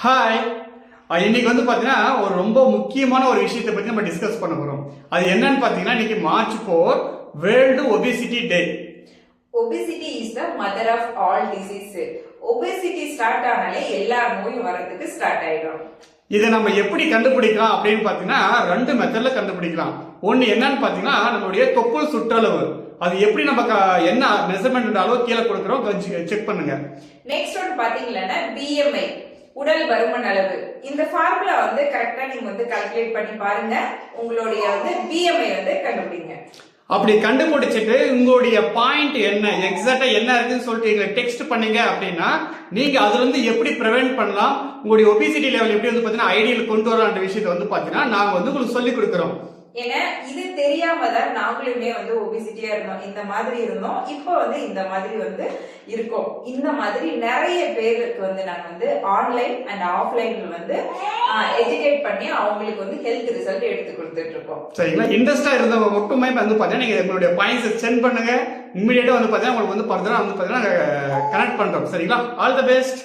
Hi. இன்னைக்கு வந்து பார்த்தீங்கன்னா ஒரு ரொம்ப முக்கியமான ஒரு விஷயத்தை பற்றி நம்ம டிஸ்கஸ் பண்ண போகிறோம். அது என்னன்னு பார்த்தீங்கன்னா இன்னைக்கு March 4 world obesity day. Obesity is the mother of all disease. Obesity start ஆனாலே எல்லா நோயும் வரதுக்கு ஸ்டார்ட் ஆயிடும். இதை நம்ம எப்படி கண்டுபிடிக்கலாம் அப்படின்னு பார்த்தீங்கன்னா ரெண்டு மெத்தட்ல கண்டுபிடிக்கலாம். ஒன்று என்னன்னு பார்த்தீங்கன்னா நம்மளுடைய தொப்புள் சுற்றளவு. அது எப்படி நம்ம என்ன மெஷர்மெண்ட் அளவு கீழே கொடுக்குறோம் செக் பண்ணுங்க. நெக்ஸ்ட் ஒன் பாத்தீங்கன்னா BMI உடல் பருமன் அளவு. இந்த ஃபார்முலா வந்து கரெக்டா நீங்க வந்து கால்குலேட் பண்ணி பாருங்க. உங்களுடைய வந்து BMI வந்து கண்டுபிடிங்க. அப்படி கண்டுபிடிச்சிட்டு உங்களுடைய பாயிண்ட் என்ன எக்ஸாக்டா என்ன இருக்குன்னு சொல்லிட்டு எங்களை டெக்ஸ்ட் பண்ணீங்க அப்படின்னா நீங்க அதுல இருந்து எப்படி ப்ரிவென்ட் பண்ணலாம், உங்களுடைய ஒபிசிட்டி லெவல் எப்படி வந்து பாத்தீங்கன்னா ஐடியல் கொண்டு வரலான்ற விஷயத்தை வந்து பாத்தீங்கன்னா நாங்க வந்து உங்களுக்கு சொல்லி கொடுக்குறோம். ஏன்னா இது தெரியாம தான் நாங்களுமே வந்து ஒபிசிட்டியா இருந்தோம், இந்த மாதிரி இருந்தோம். இப்போ வந்து இந்த மாதிரி வந்து இருக்கோம். இந்த மாதிரி நிறைய பேருக்கு வந்து நாங்க வந்து ஆன்லைன் அண்ட் ஆஃப்லைன்ல வந்து எஜுகேட் பண்ணி அவங்களுக்கு வந்து ஹெல்த் ரிசல்ட் எடுத்து கொடுத்துட்டு இருக்கோம். சரிங்களா? இன்ட்ரெஸ்டா இருந்தவங்க மட்டுமே வந்து பாத்தீங்கன்னா நீங்க உங்களுடைய பாயிண்ட்ஸ் சென்ட் பண்ணுங்க. இமிடியேட்டா வந்து பாத்தீங்கன்னா உங்களுக்கு வந்து ஃபர்தரா வந்து பாத்தீங்கன்னா கனெக்ட் பண்றோம். சரிங்களா? All the best.